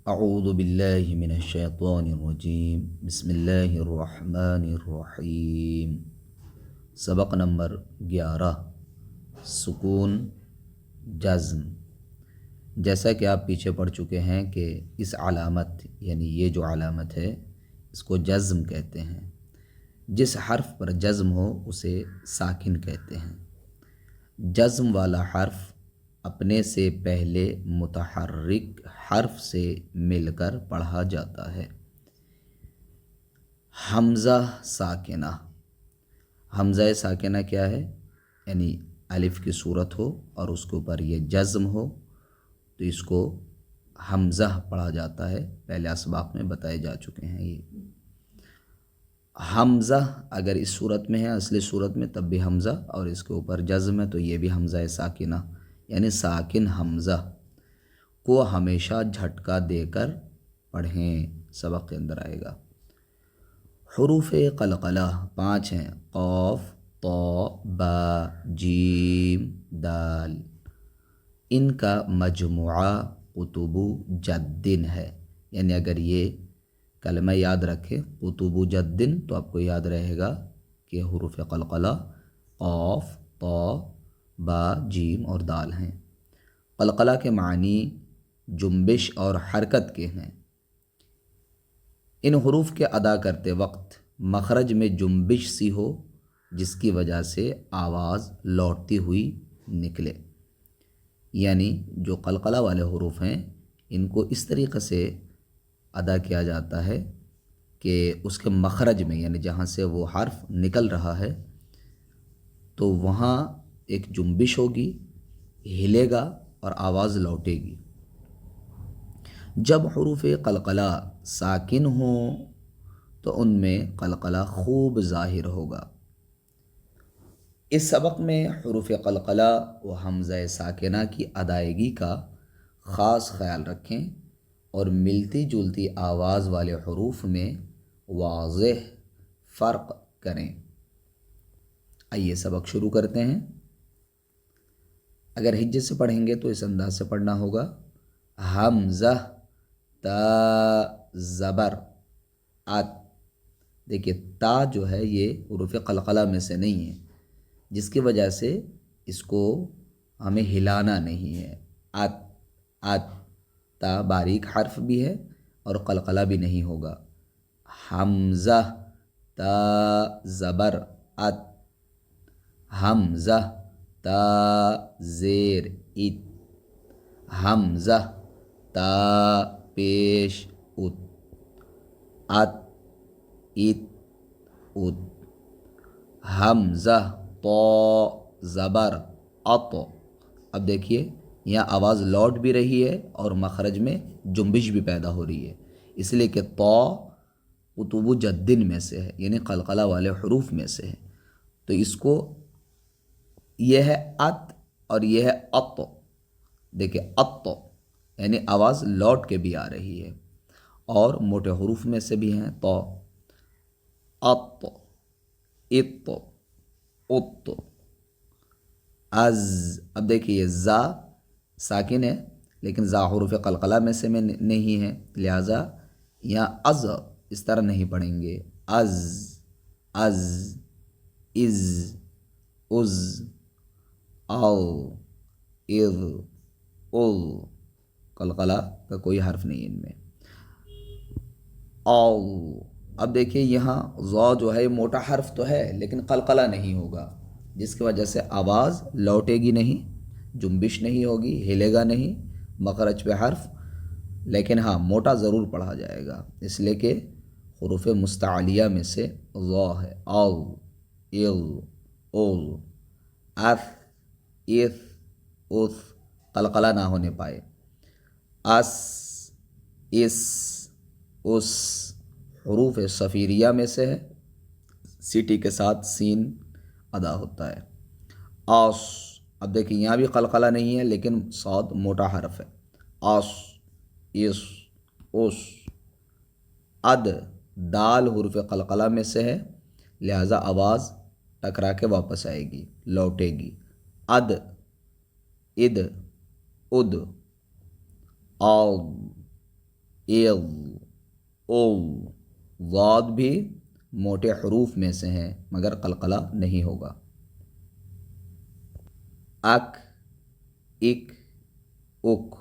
اعوذ باللہ من الشیطان الرجیم بسم اللہ الرحمن الرحیم۔ سبق نمبر 11، سکون جزم۔ جیسا کہ آپ پیچھے پڑھ چکے ہیں کہ اس علامت یعنی یہ جو علامت ہے اس کو جزم کہتے ہیں۔ جس حرف پر جزم ہو اسے ساکن کہتے ہیں۔ جزم والا حرف اپنے سے پہلے متحرک حرف سے مل کر پڑھا جاتا ہے۔ حمزہ ساکنہ، حمزہ ساکنہ کیا ہے؟ یعنی الف کی صورت ہو اور اس کے اوپر یہ جزم ہو تو اس کو حمزہ پڑھا جاتا ہے۔ پہلے اسباق میں بتائے جا چکے ہیں یہ۔ حمزہ اگر اس صورت میں ہے، اصلی صورت میں، تب بھی حمزہ، اور اس کے اوپر جزم ہے تو یہ بھی حمزہ ساکنہ، یعنی ساکن حمزہ کو ہمیشہ جھٹکا دے کر پڑھیں۔ سبق کے اندر آئے گا۔ حروف قلقلہ 5 ہیں، قاف، طا، با، جیم، دال۔ ان کا مجموعہ قطب جدن ہے، یعنی اگر یہ کلمہ یاد رکھے قطب جدن تو آپ کو یاد رہے گا کہ حروف قلقلہ قاف، طا، با، جیم اور دال ہیں۔ قلقلہ کے معنی جنبش اور حرکت کے ہیں۔ ان حروف کے ادا کرتے وقت مخرج میں جنبش سی ہو جس کی وجہ سے آواز لوٹتی ہوئی نکلے، یعنی جو قلقلہ والے حروف ہیں ان کو اس طریقے سے ادا کیا جاتا ہے کہ اس کے مخرج میں، یعنی جہاں سے وہ حرف نکل رہا ہے تو وہاں ایک جنبش ہوگی، ہلے گا اور آواز لوٹے گی۔ جب حروف قلقلہ ساکن ہوں تو ان میں قلقلہ خوب ظاہر ہوگا۔ اس سبق میں حروف قلقلہ و حمزہ ساکنہ کی ادائیگی کا خاص خیال رکھیں اور ملتی جلتی آواز والے حروف میں واضح فرق کریں۔ آئیے سبق شروع کرتے ہیں۔ اگر ہجے سے پڑھیں گے تو اس انداز سے پڑھنا ہوگا: حمزہ تا زبر ات۔ دیکھیے تا جو ہے یہ حروف قلقلہ میں سے نہیں ہے، جس کی وجہ سے اس کو ہمیں ہلانا نہیں ہے۔ ات ات، تا باریک حرف بھی ہے اور قلقلہ بھی نہیں ہوگا۔ حمزہ تا زبر ات، حمزہ تا زیر ات، حمزہ تا پیش ات، ات ات ات، حمزہ تو زبر اط۔ اب دیکھیے یہاں آواز لوٹ بھی رہی ہے اور مخرج میں جنبش بھی پیدا ہو رہی ہے، اس لیے کہ تو قطب جدن میں سے ہے، یعنی قلقلہ والے حروف میں سے ہے، تو اس کو یہ ہے ات اور یہ ہے اط۔ دیکھیں اط یعنی آواز لوٹ کے بھی آ رہی ہے، اور موٹے حروف میں سے بھی ہیں تو اط، اط، ات، از۔ اب دیکھیے یہ زا ساکن ہے لیکن زا حروف قلقلہ میں سے نہیں ہے، لہٰذا یہاں از اس طرح نہیں پڑھیں گے۔ از، از، از، از، او، اذ، اذ، قلقلہ کا کوئی حرف نہیں ان میں۔ او۔ اب دیکھیں یہاں ضا جو ہے موٹا حرف تو ہے لیکن قلقلہ نہیں ہوگا، جس کی وجہ سے آواز لوٹے گی نہیں، جنبش نہیں ہوگی، ہلے گا نہیں مخرج پہ حرف، لیکن ہاں موٹا ضرور پڑھا جائے گا، اس لیے کہ حروف مستعلیہ میں سے ضا ہے۔ او، اذ، اذ، اف، اف، اث، قلقلہ نہ ہونے پائے۔ اس، اس، اس، حروف صفیریہ میں سے ہے، سیٹی کے ساتھ سین ادا ہوتا ہے۔ آس۔ اب دیکھیں یہاں بھی قلقلہ نہیں ہے لیکن صاد موٹا حرف ہے۔ آس، اس، اس، اد۔ دال حروف قلقلہ میں سے ہے لہٰذا آواز ٹکرا کے واپس آئے گی، لوٹے گی۔ اد، اد، اد، آد، اغ او ضاد بھی موٹے حروف میں سے ہیں مگر قلقلہ نہیں ہوگا. اک اک اک.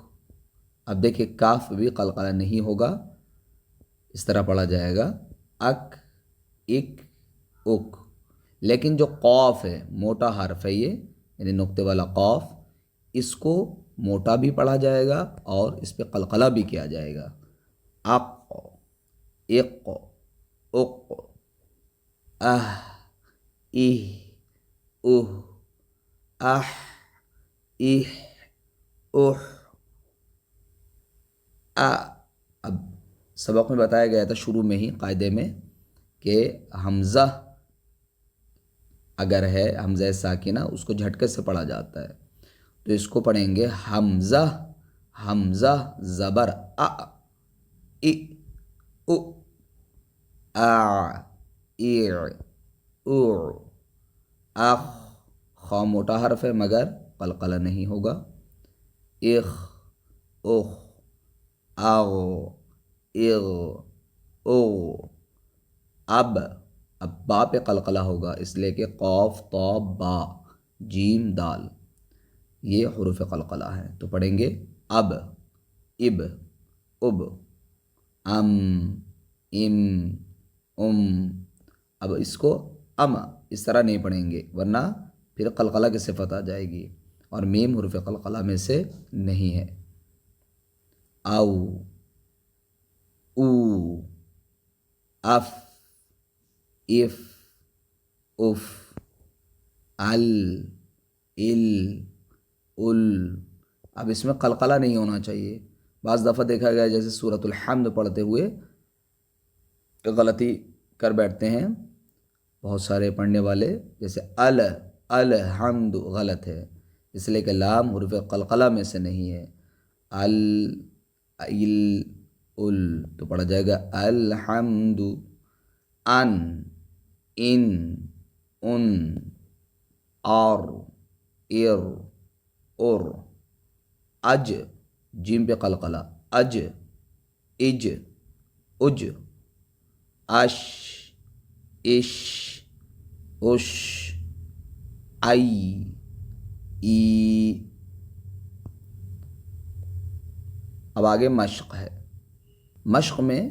اب دیکھیں کاف بھی قلقلہ نہیں ہوگا، اس طرح پڑھا جائے گا اک اک اک. لیکن جو قاف ہے موٹا حرف ہے یہ، یعنی نقطے والا قاف، اس کو موٹا بھی پڑھا جائے گا اور اس پہ قلقلہ بھی کیا جائے گا. اق اق اق اہ اہ اہ اح اہ اح آ. اب سبق میں بتایا گیا تھا شروع میں ہی قاعدے میں کہ حمزہ اگر ہے حمزہ ساکنہ اس کو جھٹکے سے پڑھا جاتا ہے، تو اس کو پڑھیں گے حمزہ حمزہ زبر ا ای او آ ای او اخ. خا موٹا حرف ہے مگر قلقلہ نہیں ہوگا. اخ اخ اغ اغ او. اب با پہ قلقلہ ہوگا اس لیے کہ قاف طا با جیم دال یہ حروف قلقلہ ہیں، تو پڑھیں گے اب اب اب ام ام ام. اب اس کو ام اس طرح نہیں پڑھیں گے ورنہ پھر قلقلہ کی صفت آ جائے گی، اور میم حروف قلقلہ میں سے نہیں ہے. او او اف اف اف ال ال ال. اب اس میں قلقلہ نہیں ہونا چاہیے. بعض دفعہ دیکھا گیا جیسے سورۃ الحمد پڑھتے ہوئے غلطی کر بیٹھتے ہیں بہت سارے پڑھنے والے، جیسے الحمد غلط ہے اس لیے کہ لام حروف قلقلہ میں سے نہیں ہے. ال ال ال تو پڑھا جائے گا الحمد. ان ان ان اور ار اور. اج جیم پہ قلقلہ اج اج اج. اش اش اش ای ای. اب آگے مشق ہے. مشق میں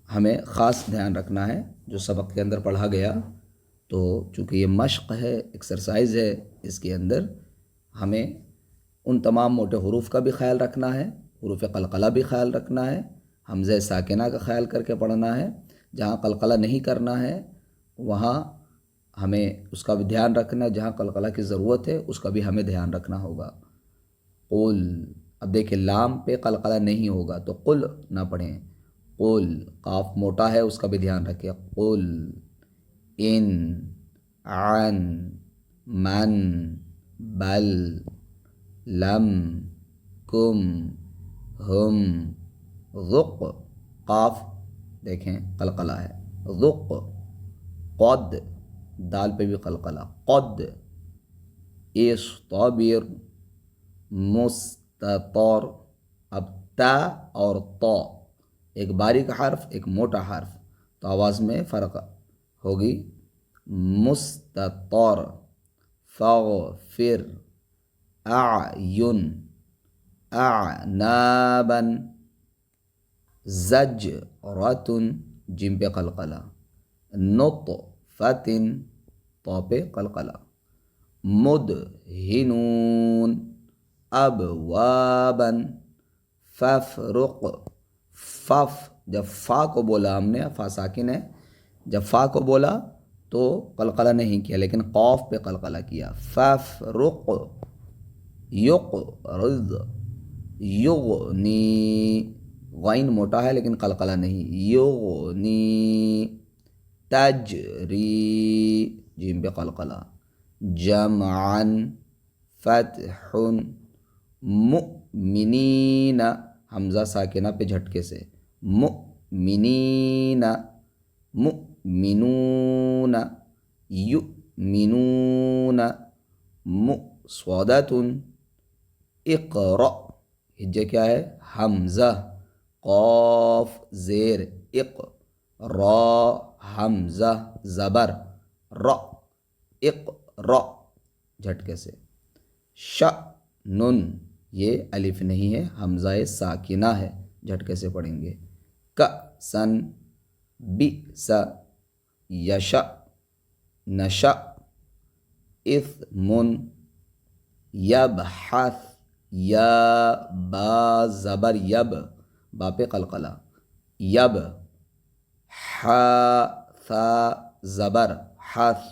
ہمیں خاص دھیان رکھنا ہے جو سبق کے اندر پڑھا گیا، تو چونکہ یہ مشق ہے ایکسرسائز ہے، اس کے اندر ہمیں ان تمام موٹے حروف کا بھی خیال رکھنا ہے، حروف قلقلہ بھی خیال رکھنا ہے، حمزہ ساکنہ کا خیال کر کے پڑھنا ہے. جہاں قلقلہ نہیں کرنا ہے وہاں ہمیں اس کا بھی دھیان رکھنا ہے، جہاں قلقلہ کی ضرورت ہے اس کا بھی ہمیں دھیان رکھنا ہوگا. قل. اب دیکھیں لام پہ قلقلہ نہیں ہوگا تو قل نہ پڑھیں. قل قاف موٹا ہے اس کا بھی دھیان رکھیں. قل ان عن من بل لم کم ہم ذق. قاف دیکھیں قلقلہ ہے. ذق. قد دال پہ بھی قلقلہ قد. اصطبر مستطر. اب تا اور طا ایک باریک حرف ایک موٹا حرف، تو آواز میں فرق ہوگی. مستطر. فغفر اعین اعنابا. زجرۃ جیم پہ قلقلہ. نطفۃ طا پہ قلقلہ. مدہنون ابوابا. ففرق. فف جب فا کو بولا ہم نے، فا ساکن ہے، جب فا کو بولا تو قلقلہ نہیں کیا لیکن قاف پہ قلقلہ کیا. ففرق. یقرض یغنی. غین موٹا ہے لیکن قلقلہ نہیں. یغنی. تجری جیم پہ قلقلہ. جمعا. فتح. مؤمنین حمزہ ساکنہ پہ جھٹکے سے. مؤمنین. مؤمنون. یؤمنون. مؤصدۃ. اقرأ ہجے کیا ہے؟ حمزہ، قوف زیر اق، را حمزہ زبر ر، اق را جھٹکے سے، ش نن یہ الف نہیں ہے، حمزہ ساکنہ ہے، جھٹکے سے پڑھیں گے، ک سن بی س یش نش اثم یبحث یا با زبر یب، با پہ قلقلہ، یب، ح ثا زبر حث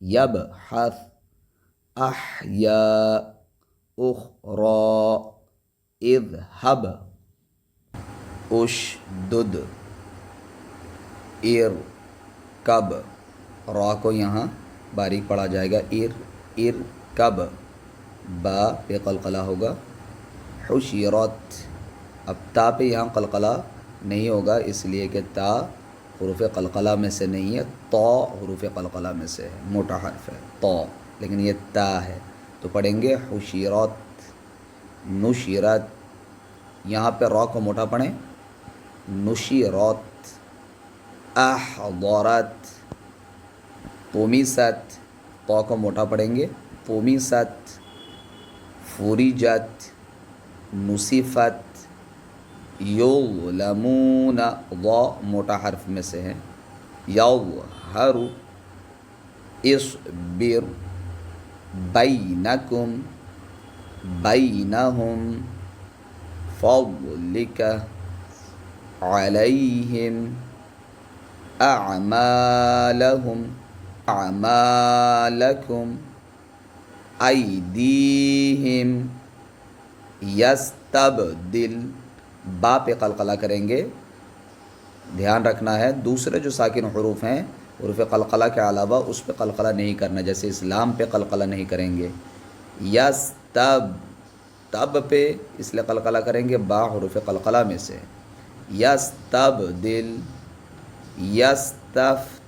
یب حث، احیا اخرى اذهب، اشدد ارکب، را کو یہاں باریک پڑھا جائے گا، ارکب، با پہ قلقلہ ہوگا، حشرت، اب تا پہ یہاں قلقلہ نہیں ہوگا اس لیے کہ تا حروف قلقلہ میں سے نہیں ہے، طا حروف قلقلہ میں سے ہے، موٹا حرف ہے طا، لیکن یہ تا ہے تو پڑھیں گے حشرت، نشرت، یہاں پہ را کو موٹا پڑھیں، نشرت، احضرت، طمست، طا کو موٹا پڑھیں گے، طمست، فرجت، نصفت، یظلمون، ضا موٹا حرف میں سے ہے، یظہر، اصبر، بینکم، بینہم، فضلک، علیہم، اعمالہم، اعمالکم، ایدیہم، یستبدل، با پہ قلقلہ کریں گے، دھیان رکھنا ہے دوسرے جو ساکن حروف ہیں حروف قلقلہ کے علاوہ اس پہ قلقلہ نہیں کرنا، جیسے اسلام پہ قلقلہ نہیں کریں گے، یستب، تب پہ اس لیے قلقلہ کریں گے، با حروف قلقلہ میں سے، یستبدل، یستفتحون،